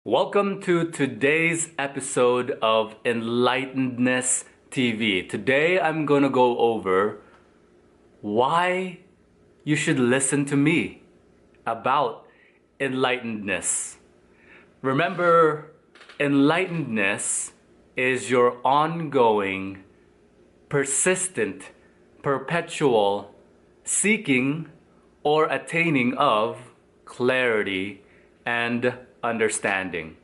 Welcome to today's episode of Enlightenedness TV. Today I'm going to go over why you should listen to me about enlightenedness. Remember, enlightenedness is your ongoing, persistent, perpetual seeking or attaining of clarity and understanding.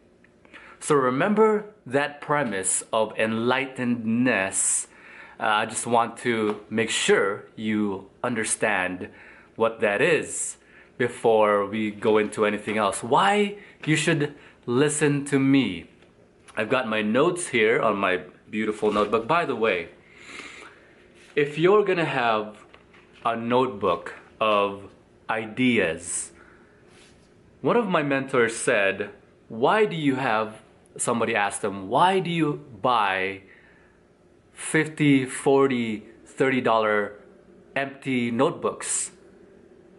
So remember that premise of enlightenedness. I just want to make sure you understand what that is before we go into anything else. Why you should listen to me. I've got my notes here on my beautiful notebook. By the way, if you're gonna have a notebook of ideas, one of my mentors said, somebody asked them, why do you buy $50, $40, $30 empty notebooks?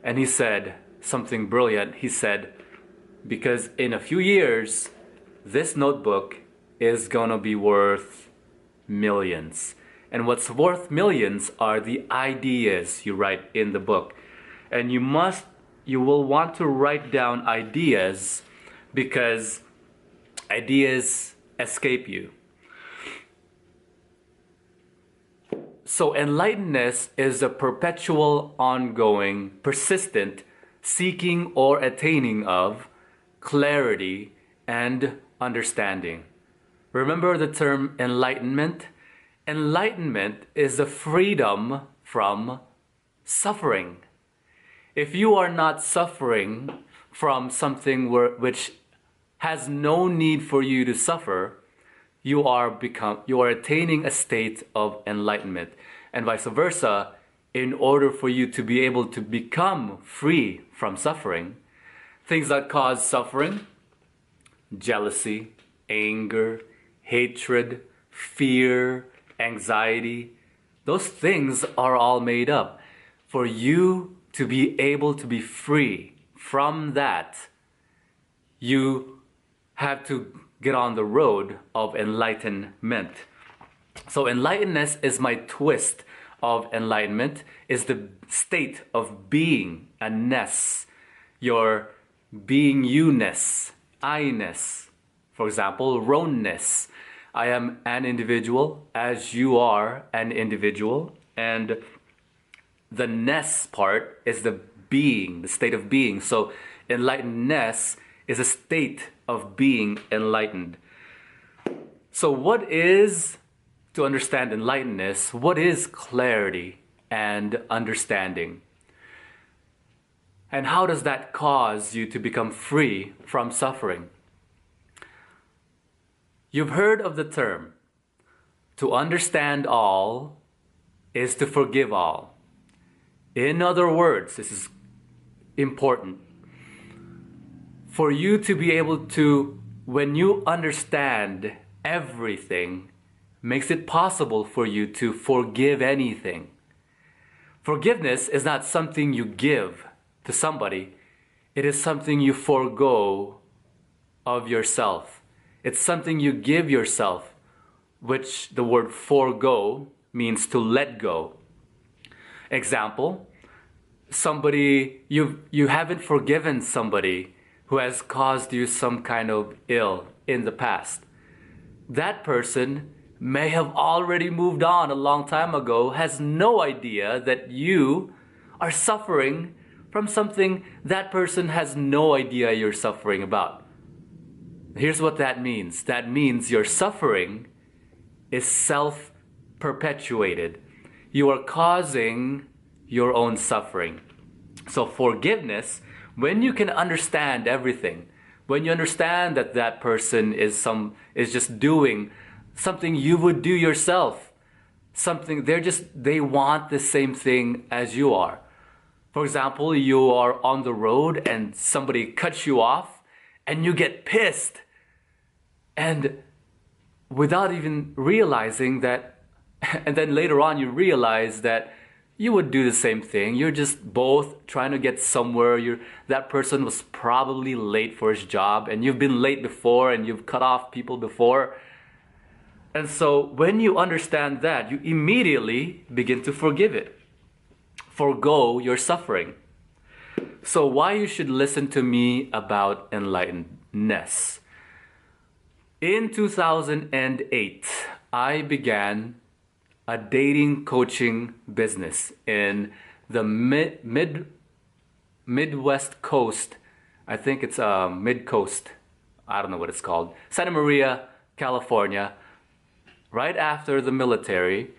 And he said something brilliant. He said, because in a few years, this notebook is gonna be worth millions. And what's worth millions are the ideas you write in the book. And you will want to write down ideas because ideas escape you. So enlightenedness is a perpetual, ongoing, persistent seeking or attaining of clarity and understanding. Remember the term enlightenment? Enlightenment is the freedom from suffering. If you are not suffering from something which has no need for you to suffer, you are attaining a state of enlightenment. And vice versa, in order for you to be able to become free from suffering, things that cause suffering, jealousy, anger, hatred, fear, anxiety, those things are all made up. For you to be able to be free from that, you have to get on the road of enlightenment. So enlightenedness is my twist of enlightenment, is the state of being, a ness, your being you-ness, I-ness. For example, Rone-ness. I am an individual as you are an individual, and the ness part is the being, the state of being. So enlightenedness is a state of being enlightened. So to understand enlightenedness, what is clarity and understanding? And how does that cause you to become free from suffering? You've heard of the term, to understand all is to forgive all. In other words, this is important. For you to be able to, when you understand everything, makes it possible for you to forgive anything. Forgiveness is not something you give to somebody. It is something you forego of yourself. It's something you give yourself, which the word forego means to let go. Example, you haven't forgiven somebody who has caused you some kind of ill in the past. That person may have already moved on a long time ago, has no idea that you are suffering from something that person has no idea you're suffering about. Here's what that means. That means your suffering is self-perpetuated. You are causing your own suffering. So forgiveness, when you can understand everything, when you understand that that person is just doing something you would do yourself, they want the same thing as you are. For example, you are on the road and somebody cuts you off and you get pissed. And without even realizing that, and then later on you realize that you would do the same thing. You're just both trying to get somewhere. That person was probably late for his job, and you've been late before, and you've cut off people before. And so when you understand that, you immediately begin to forgive it. Forgo your suffering. So why you should listen to me about enlightenedness? In 2008, I began a dating coaching business in the Midwest coast. I think it's mid coast. I don't know what it's called. Santa Maria, California. Right after the military,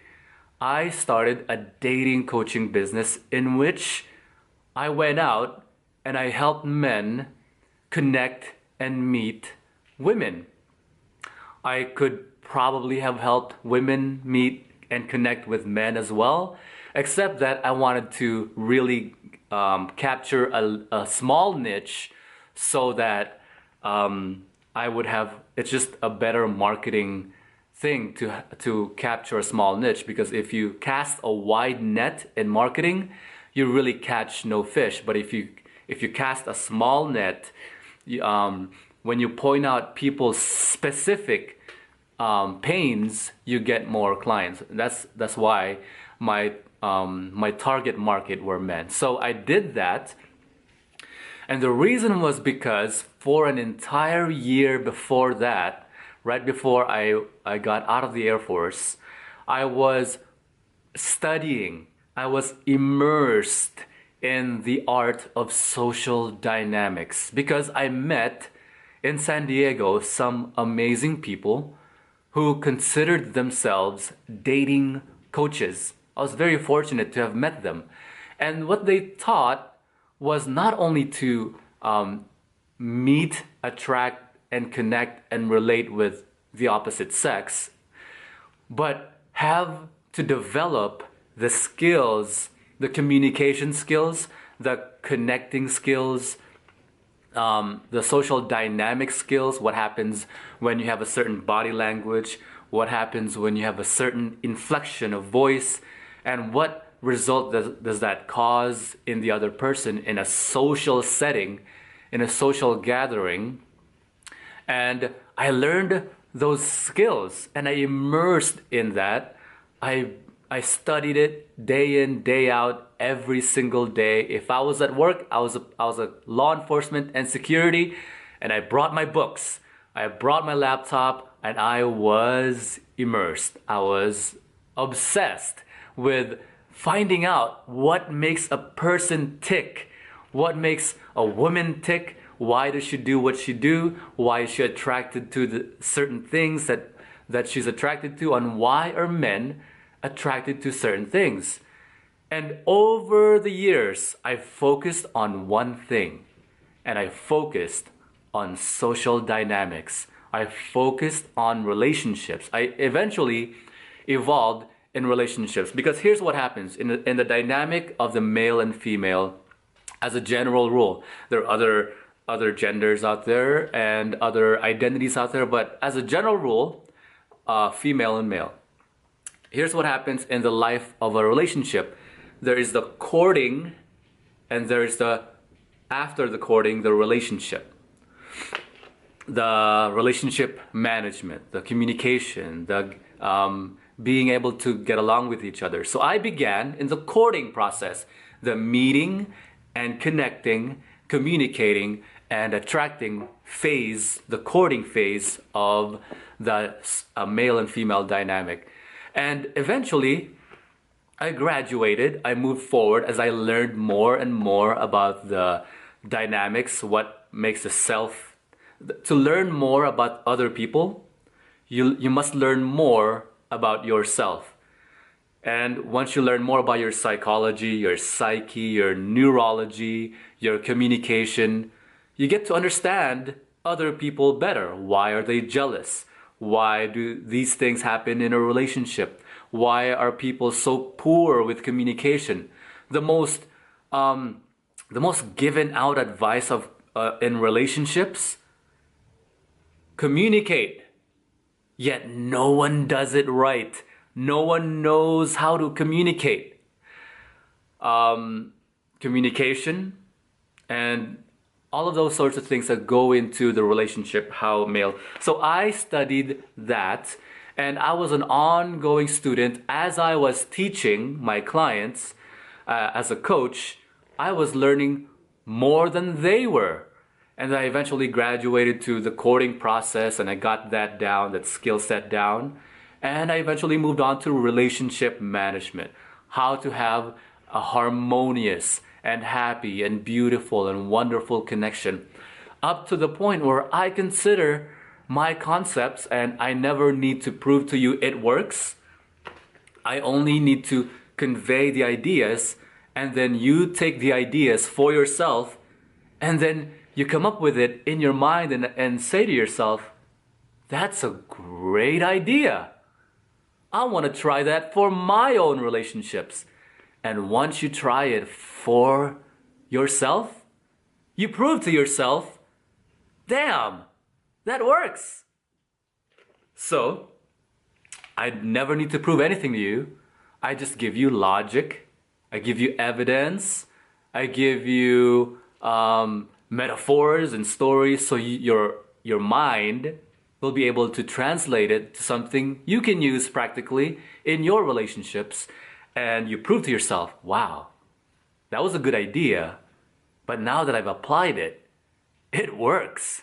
I started a dating coaching business in which I went out and I helped men connect and meet women. I could probably have helped women meet and connect with men as well, except that I wanted to really capture a small niche so that I would have, it's just a better marketing thing to capture a small niche, because if you cast a wide net in marketing, you really catch no fish. But if you cast a small net, when you point out people's specific pains, you get more clients. That's why my target market were men. So I did that, and the reason was because for an entire year before that, right before I got out of the Air Force, I was studying. I was immersed in the art of social dynamics, because I met in San Diego some amazing people who considered themselves dating coaches. I was very fortunate to have met them. And what they taught was not only to meet, attract, and connect and relate with the opposite sex, but have to develop the skills, the communication skills, the connecting skills, the social dynamic skills. What happens when you have a certain body language? What happens when you have a certain inflection of voice? And what result does that cause in the other person in a social setting, in a social gathering? And I learned those skills, and I immersed in that. I studied it day in, day out, every single day. If I was at work, I was a law enforcement and security, and I brought my books. I brought my laptop, and I was immersed. I was obsessed with finding out what makes a person tick, what makes a woman tick. Why does she do what she do? Why is she attracted to the certain things that she's attracted to? And why are men attracted to certain things? And over the years, I focused on one thing. And I focused on social dynamics. I focused on relationships. I eventually evolved in relationships, because here's what happens in the dynamic of the male and female. As a general rule, there are other genders out there and other identities out there, but as a general rule, female and male. Here's what happens in the life of a relationship. There is the courting, and there is the, after the courting, the relationship. The relationship management, the communication, the being able to get along with each other. So I began in the courting process, the meeting and connecting, communicating, and attracting phase, the courting phase of the male and female dynamic. And eventually, I graduated, I moved forward as I learned more and more about the dynamics, what makes a self. To learn more about other people, you must learn more about yourself. And once you learn more about your psychology, your psyche, your neurology, your communication, you get to understand other people better. Why are they jealous? Why do these things happen in a relationship? Why are people so poor with communication? The most given out advice of in relationships: communicate. Yet no one does it right. No one knows how to communicate. communication, and all of those sorts of things that go into the relationship, how male. So I studied that, and I was an ongoing student as I was teaching my clients as a coach. I was learning more than they were. And I eventually graduated to the courting process, and I got that down, that skill set down. And I eventually moved on to relationship management, how to have a harmonious and happy and beautiful and wonderful connection, up to the point where I consider my concepts and I never need to prove to you it works. I only need to convey the ideas, and then you take the ideas for yourself, and then you come up with it in your mind and say to yourself, that's a great idea. I want to try that for my own relationships. And once you try it for yourself, you prove to yourself, damn, that works. So, I never need to prove anything to you. I just give you logic. I give you evidence. I give you metaphors and stories, so your mind will be able to translate it to something you can use practically in your relationships, and you prove to yourself, wow, that was a good idea, but now that I've applied it, it works.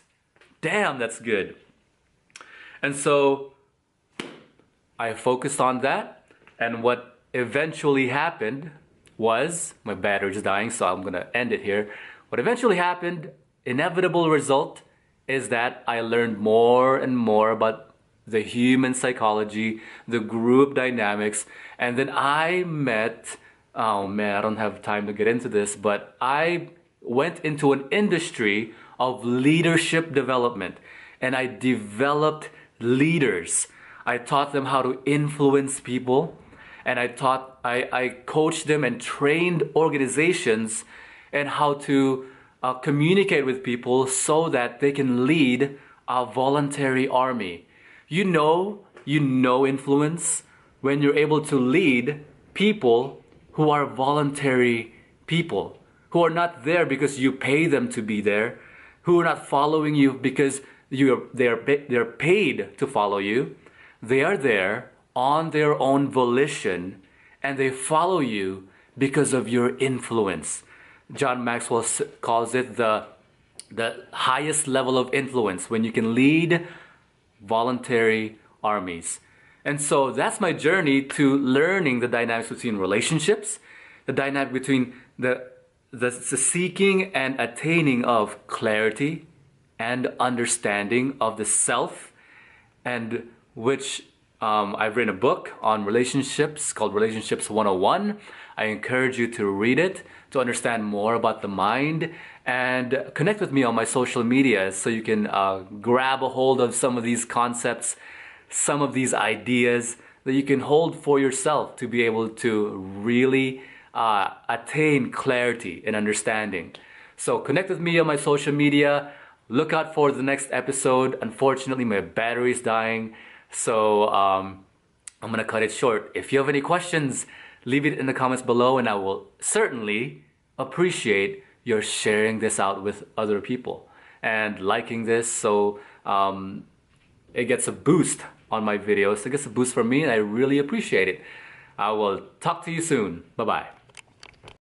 Damn, that's good. And so I focused on that, and what eventually happened was, my battery's dying, so I'm gonna end it here. What eventually happened, inevitable result, is that I learned more and more about the human psychology, the group dynamics, and then I met, oh man, I don't have time to get into this, but I went into an industry of leadership development, and I developed leaders. I taught them how to influence people, and I coached them and trained organizations and how to communicate with people so that they can lead a voluntary army. You know influence when you're able to lead people who are voluntary people, who are not there because you pay them to be there, who are not following you because they're paid to follow you. They are there on their own volition, and they follow you because of your influence. John Maxwell calls it the highest level of influence, when you can lead voluntary armies. And so that's my journey to learning the dynamics between relationships, the dynamic between the seeking and attaining of clarity and understanding of the self, and which I've written a book on relationships called Relationships 101. I encourage you to read it to understand more about the mind, and connect with me on my social media so you can grab a hold of some of these concepts, some of these ideas that you can hold for yourself to be able to really attain clarity and understanding. So connect with me on my social media. Look out for the next episode. Unfortunately, my battery is dying, so I'm gonna cut it short. If you have any questions, leave it in the comments below, and I will certainly appreciate your sharing this out with other people and liking this, so it gets a boost on my videos. It gets a boost from me, and I really appreciate it. I will talk to you soon. Bye-bye.